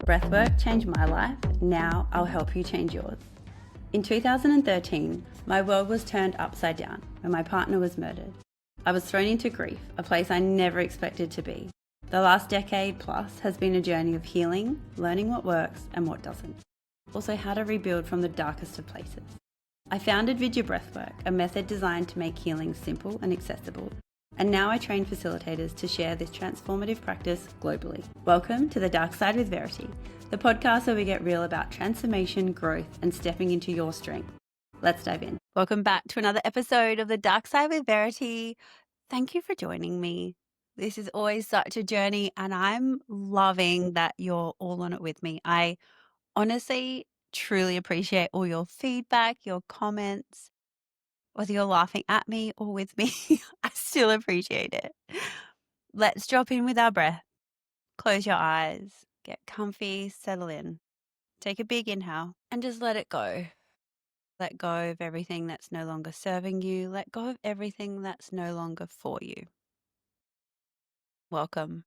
Breathwork changed my life, now I'll help you change yours. In 2013, my world was turned upside down when my partner was murdered. I was thrown into grief, a place I never expected to be. The last decade plus has been a journey of healing, learning what works and what doesn't. Also how to rebuild from the darkest of places. I founded VIDYA Breathwork, a method designed to make healing simple and accessible. And now I train facilitators to share this transformative practice globally. Welcome to The Dark Side with Verity, the podcast where we get real about transformation, growth, and stepping into your strength. Let's dive in. Welcome back to another episode of The Dark Side with Verity. Thank you for joining me. This is always such a journey, and I'm loving that you're all on it with me. I honestly, truly appreciate all your feedback, your comments. Whether you're laughing at me or with me, I still appreciate it. Let's drop in with our breath. Close your eyes, get comfy, settle in. Take a big inhale and just let it go. Let go of everything that's no longer serving you. Let go of everything that's no longer for you. Welcome.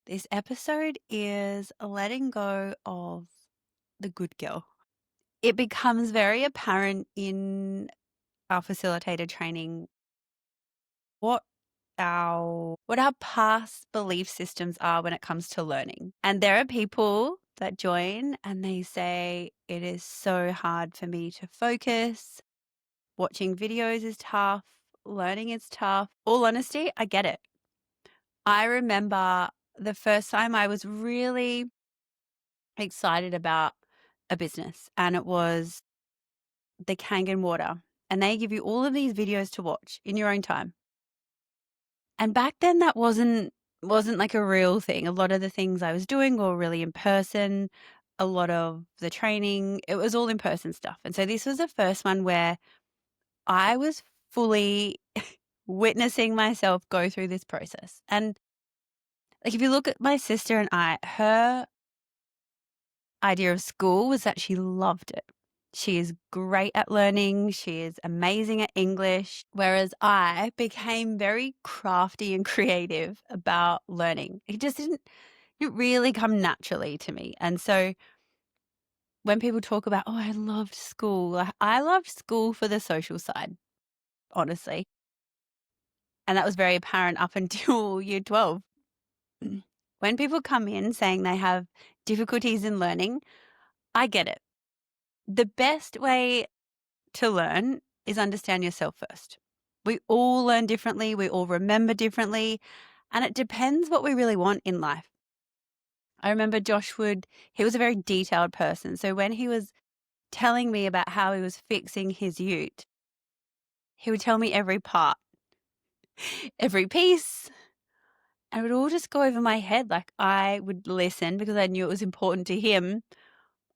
This episode is letting go of the good girl. It becomes very apparent in our facilitator training what our past belief systems are when it comes to learning. And there are people that join and they say, it is so hard for me to focus. Watching videos is tough. Learning is tough. All honesty, I get it. I remember the first time I was really excited about a business, and it was the Kangen water. And they give you all of these videos to watch in your own time. And back then that wasn't like a real thing. A lot of the things I was doing were really in person. A lot of the training, it was all in person stuff. And so this was the first one where I was fully witnessing myself go through this process. And like if you look at my sister and I, her idea of school was that she loved it. She is great at learning. She is amazing at English. Whereas I became very crafty and creative about learning. It just didn't really come naturally to me. And so when people talk about, oh, I loved school, like, I loved school for the social side, honestly. And that was very apparent up until year 12. When people come in saying they have difficulties in learning, I get it. The best way to learn is understand yourself first. We all learn differently. We all remember differently. And it depends what we really want in life. I remember he was a very detailed person. So when he was telling me about how he was fixing his ute, he would tell me every part, every piece, and it would all just go over my head. Like I would listen because I knew it was important to him.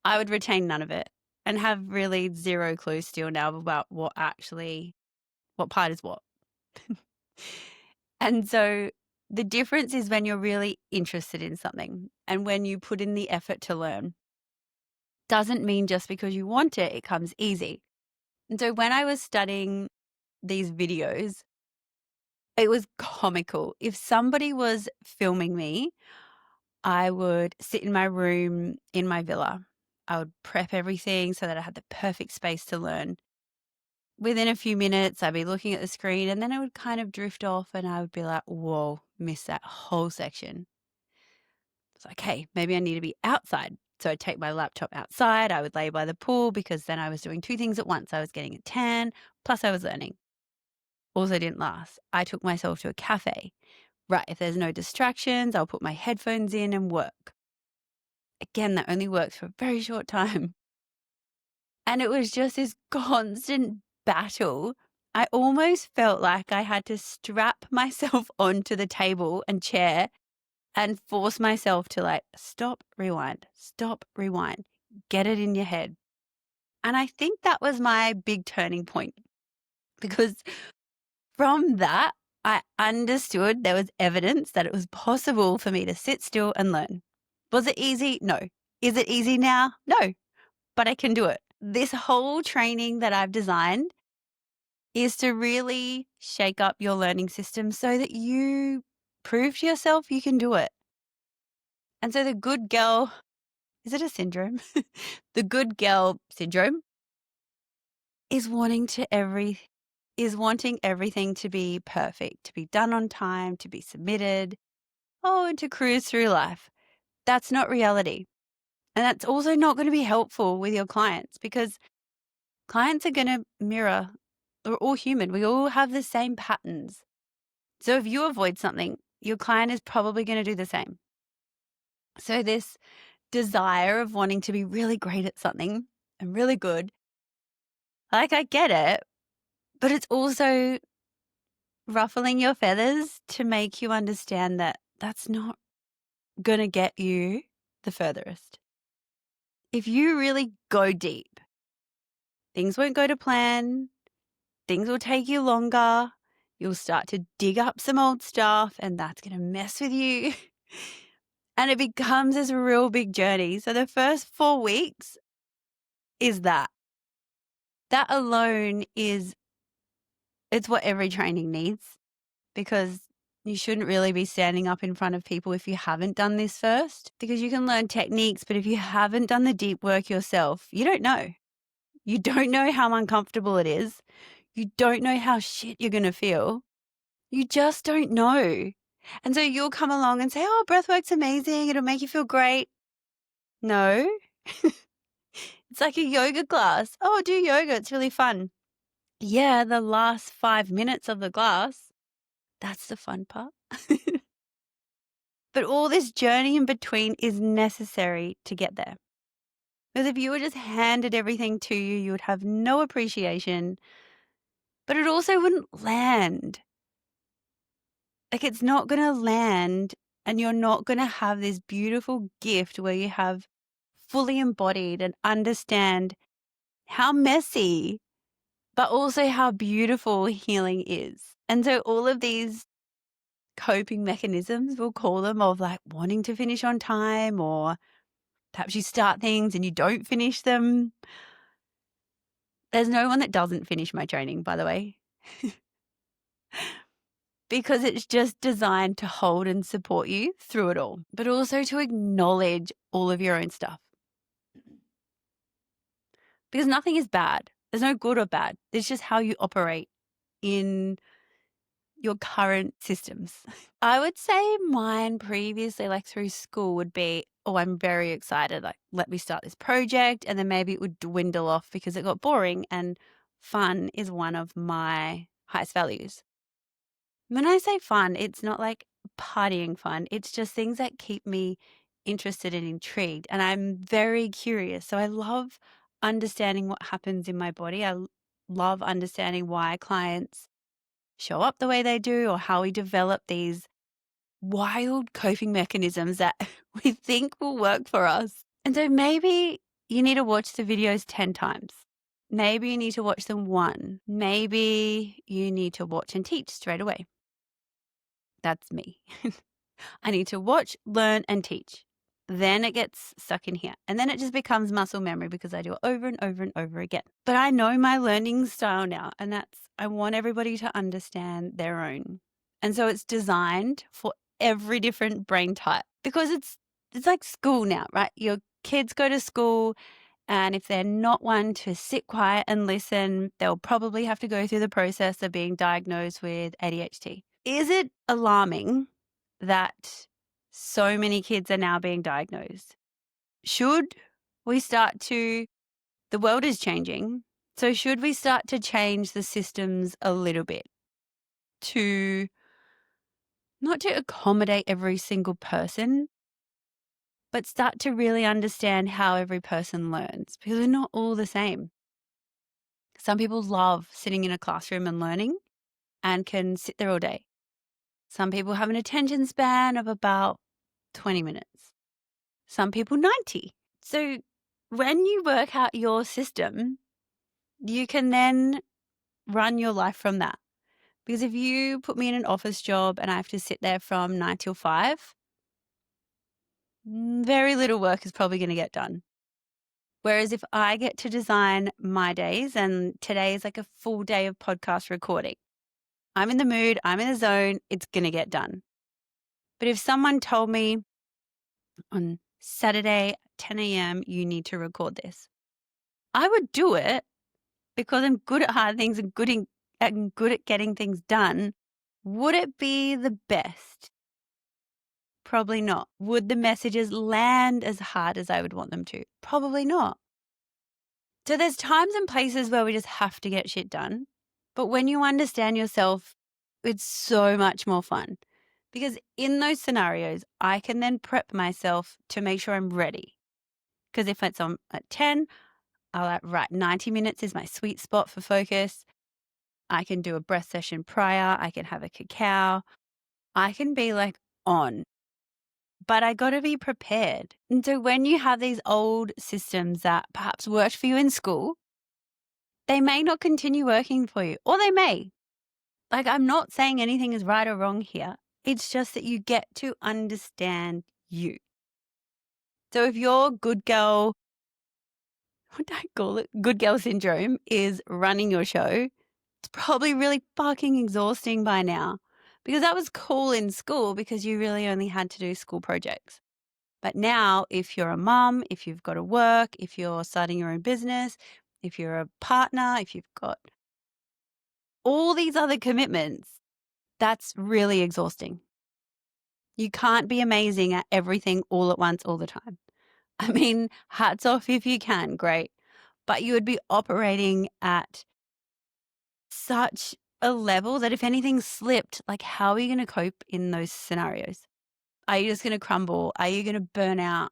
I would retain none of it and have really zero clue still now about what part is what. And so the difference is when you're really interested in something and when you put in the effort to learn. Doesn't mean just because you want it, it comes easy. And so when I was studying these videos, it was comical. If somebody was filming me, I would sit in my room in my villa. I would prep everything so that I had the perfect space to learn. Within a few minutes, I'd be looking at the screen and then it would kind of drift off and I would be like, whoa, missed that whole section. It's like, hey, maybe I need to be outside. So I'd take my laptop outside. I would lay by the pool because then I was doing two things at once. I was getting a tan, plus I was learning. Also didn't last. I took myself to a cafe. Right, if there's no distractions, I'll put my headphones in and work. Again, that only works for a very short time. And it was just this constant battle. I almost felt like I had to strap myself onto the table and chair and force myself to like, stop, rewind, get it in your head. And I think that was my big turning point because from that, I understood there was evidence that it was possible for me to sit still and learn. Was it easy? No. Is it easy now? No, but I can do it. This whole training that I've designed is to really shake up your learning system so that you prove to yourself you can do it. And so the good girl, is it a syndrome? The good girl syndrome is wanting everything to be perfect, to be done on time, to be submitted, and to cruise through life. That's not reality. And that's also not going to be helpful with your clients, because clients are going to mirror. We're all human. We all have the same patterns. So if you avoid something, your client is probably going to do the same. So this desire of wanting to be really great at something and really good, like, I get it, but it's also ruffling your feathers to make you understand that that's not going to get you the furthest. If you really go deep, things won't go to plan. Things will take you longer. You'll start to dig up some old stuff, and that's going to mess with you. And it becomes this real big journey. So the first 4 weeks is that. That alone it's what every training needs, because you shouldn't really be standing up in front of people if you haven't done this first, because you can learn techniques, but if you haven't done the deep work yourself, you don't know. You don't know how uncomfortable it is. You don't know how shit you're going to feel. You just don't know. And so you'll come along and say, oh, breathwork's amazing. It'll make you feel great. No. It's like a yoga class. Oh, do yoga. It's really fun. Yeah, the last 5 minutes of the class, that's the fun part. But all this journey in between is necessary to get there. Because if you were just handed everything to you, you would have no appreciation, but it also wouldn't land. Like, it's not going to land, and you're not going to have this beautiful gift where you have fully embodied and understand how messy, but also how beautiful healing is. And so all of these coping mechanisms, we'll call them, of like wanting to finish on time, or perhaps you start things and you don't finish them. There's no one that doesn't finish my training, by the way, because it's just designed to hold and support you through it all, but also to acknowledge all of your own stuff. Because nothing is bad. There's no good or bad. It's just how you operate in your current systems. I would say mine previously, like through school, would be, oh, I'm very excited. Like, let me start this project. And then maybe it would dwindle off because it got boring, and fun is one of my highest values. When I say fun, it's not like partying fun. It's just things that keep me interested and intrigued. And I'm very curious. So I love understanding what happens in my body. I love understanding why clients show up the way they do, or how we develop these wild coping mechanisms that we think will work for us. And so maybe you need to watch the videos 10 times. Maybe you need to watch them 1. Maybe you need to watch and teach straight away. That's me. I need to watch, learn, and teach. Then it gets stuck in here. And then it just becomes muscle memory because I do it over and over and over again. But I know my learning style now, and I want everybody to understand their own. And so it's designed for every different brain type, because it's like school now, right? Your kids go to school, and if they're not one to sit quiet and listen, they'll probably have to go through the process of being diagnosed with ADHD. Is it alarming that so many kids are now being diagnosed? Should we start to, the world is changing, so should we start to change the systems a little bit to not to accommodate every single person, but start to really understand how every person learns, because we're not all the same. Some people love sitting in a classroom and learning and can sit there all day. Some people have an attention span of about 20 minutes. Some people 90. So when you work out your system, you can then run your life from that. Because if you put me in an office job and I have to sit there from 9 till 5, very little work is probably going to get done. Whereas if I get to design my days, and today is like a full day of podcast recording, I'm in the mood, I'm in the zone, it's going to get done. But if someone told me, on Saturday, 10 a.m., you need to record this. I would do it because I'm good at hard things and good at getting things done. Would it be the best? Probably not. Would the messages land as hard as I would want them to? Probably not. So there's times and places where we just have to get shit done. But when you understand yourself, it's so much more fun. Because in those scenarios, I can then prep myself to make sure I'm ready. Because if it's on at 10, I'll right, 90 minutes is my sweet spot for focus. I can do a breath session prior. I can have a cacao. I can be like on. But I got to be prepared. And so when you have these old systems that perhaps worked for you in school, they may not continue working for you, or they may. Like, I'm not saying anything is right or wrong here. It's just that you get to understand you. So if your good girl, what do I call it? Good girl syndrome is running your show, it's probably really fucking exhausting by now, because that was cool in school because you really only had to do school projects. But now, if you're a mum, if you've got to work, if you're starting your own business, if you're a partner, if you've got all these other commitments, that's really exhausting. You can't be amazing at everything all at once all the time. I mean, hats off if you can, great. But you would be operating at such a level that if anything slipped, like, how are you going to cope in those scenarios? Are you just going to crumble? Are you going to burn out?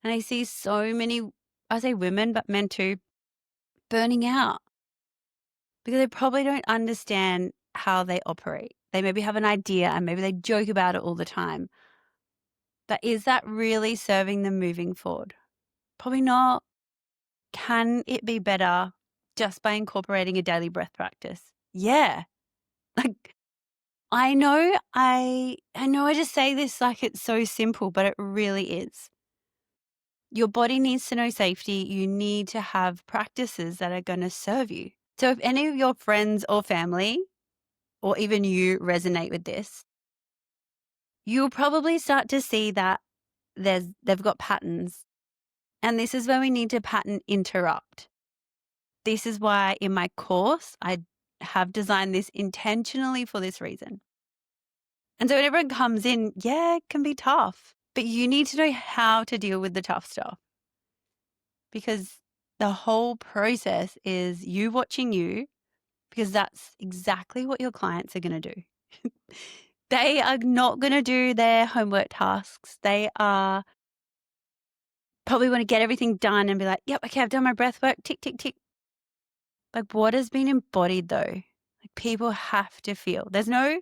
And I see so many, I say women, but men too, burning out because they probably don't understand how they operate. They maybe have an idea and maybe they joke about it all the time. But is that really serving them moving forward? Probably not. Can it be better just by incorporating a daily breath practice? Yeah. Like, I know I just say this like it's so simple, but it really is. Your body needs to know safety. You need to have practices that are going to serve you. So if any of your friends or family or even you resonate with this, you'll probably start to see that they've got patterns. And this is where we need to pattern interrupt. This is why in my course, I have designed this intentionally for this reason. And so when everyone comes in, yeah, it can be tough, but you need to know how to deal with the tough stuff, because the whole process is you watching you, because that's exactly what your clients are going to do. They are not going to do their homework tasks. They are probably want to get everything done and be like, yep, okay, I've done my breath work, tick, tick, tick. Like, what has been embodied though? Like, people have to feel. There's no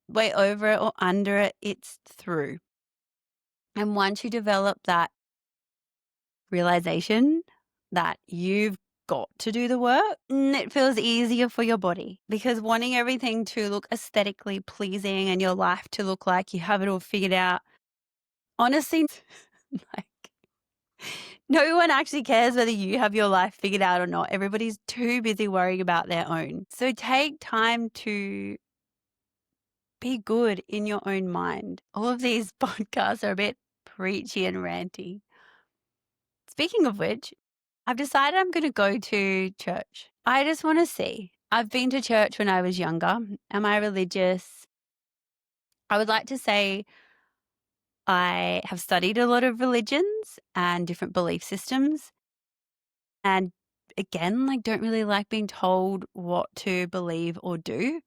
way over it or under it. It's through. And once you develop that realization that you've got to do the work, it feels easier for your body, because wanting everything to look aesthetically pleasing and your life to look like you have it all figured out, honestly, like, no one actually cares whether you have your life figured out or not. Everybody's too busy worrying about their own. So take time to be good in your own mind. All of these podcasts are a bit preachy and ranty. Speaking of which, I've decided I'm going to go to church. I just want to see. I've been to church when I was younger. Am I religious? I would like to say I have studied a lot of religions and different belief systems. And again, like, don't really like being told what to believe or do.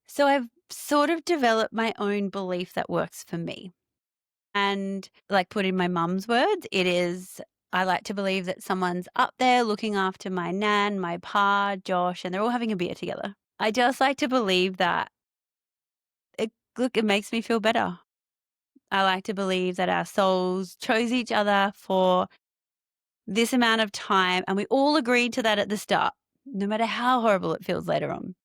So I've sort of developed my own belief that works for me. And like, put in my mum's words, it is, I like to believe that someone's up there looking after my nan, my pa, Josh, and they're all having a beer together. I just like to believe that it makes me feel better. I like to believe that our souls chose each other for this amount of time, and we all agreed to that at the start, no matter how horrible it feels later on.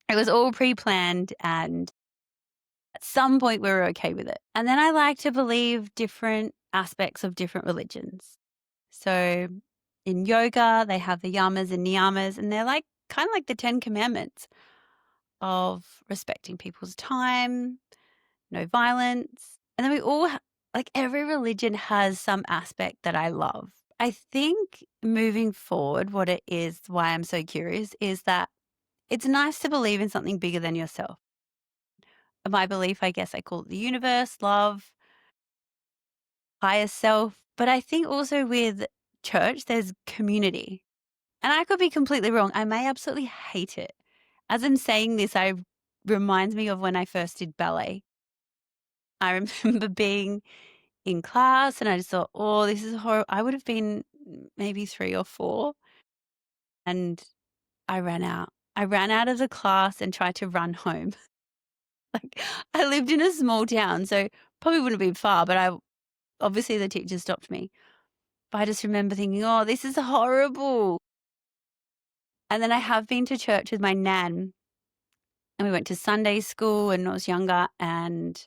It was all pre-planned, and at some point we were okay with it. And then I like to believe different aspects of different religions. So in yoga, they have the yamas and niyamas, and they're like kind of like the 10 commandments of respecting people's time, no violence. And then we all like every religion has some aspect that I love. I think moving forward, what it is, why I'm so curious, is that it's nice to believe in something bigger than yourself. My belief, I guess I call it the universe, love, higher self. But I think also with church, there's community. And I could be completely wrong. I may absolutely hate it. As I'm saying this, I reminds me of when I first did ballet. I remember being in class and I just thought, oh, this is horrible. I would have been maybe 3 or 4 and I ran out. I ran out of the class and tried to run home. Like I lived in a small town, so probably wouldn't have been far, but obviously the teacher stopped me. But I just remember thinking, oh, this is horrible. And then I have been to church with my nan and we went to Sunday school when I was younger and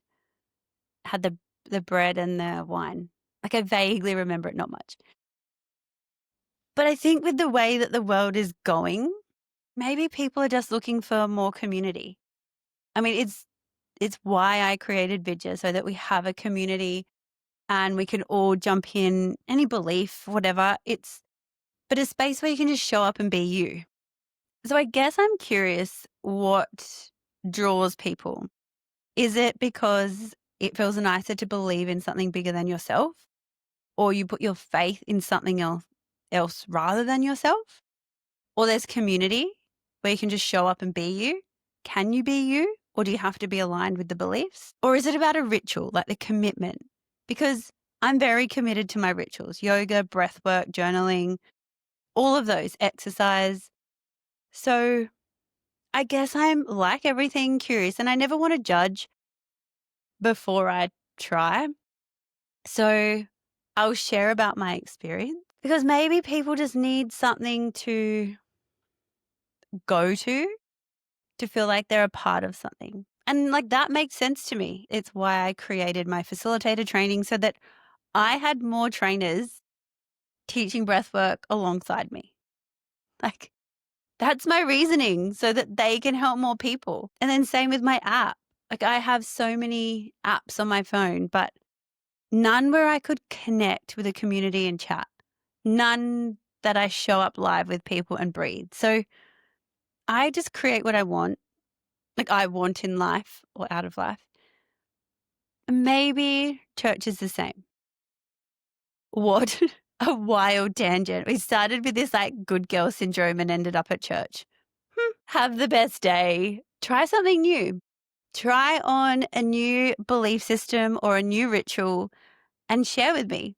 had the bread and the wine. Like I vaguely remember it, not much. But I think with the way that the world is going, maybe people are just looking for more community. I mean, it's why I created Vidya, so that we have a community and we can all jump in, any belief, whatever. But a space where you can just show up and be you. So I guess I'm curious what draws people. Is it because it feels nicer to believe in something bigger than yourself? Or you put your faith in something else rather than yourself? Or there's community where you can just show up and be you? Can you be you? Or do you have to be aligned with the beliefs? Or is it about a ritual, like the commitment? Because I'm very committed to my rituals, yoga, breath work, journaling, all of those, exercise. So I guess I'm like everything curious and I never want to judge before I try. So I'll share about my experience because maybe people just need something to go to feel like they're a part of something. And like that makes sense to me. It's why I created my facilitator training so that I had more trainers teaching breathwork alongside me. Like that's my reasoning so that they can help more people. And then same with my app. Like I have so many apps on my phone, but none where I could connect with a community and chat. None that I show up live with people and breathe. So I just create what I want, like I want in life or out of life. Maybe church is the same. What a wild tangent. We started with this like good girl syndrome and ended up at church. Have the best day. Try something new. Try on a new belief system or a new ritual and share with me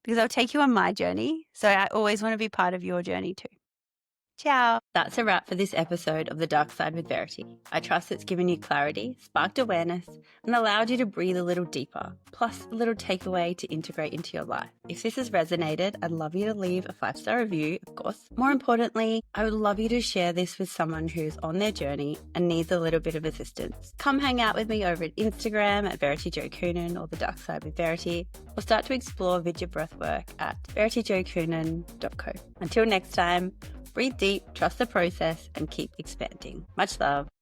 because I'll take you on my journey. So I always want to be part of your journey too. Ciao. That's a wrap for this episode of The Dark Side with Verity. I trust it's given you clarity, sparked awareness, and allowed you to breathe a little deeper, plus a little takeaway to integrate into your life. If this has resonated, I'd love you to leave a 5-star review, of course. More importantly, I would love you to share this with someone who's on their journey and needs a little bit of assistance. Come hang out with me over at Instagram at Verity Jo Coonan or The Dark Side with Verity, or start to explore VIDYA Breathwork at verityjocoonan.co. Until next time, breathe deep, trust the process, and keep expanding. Much love.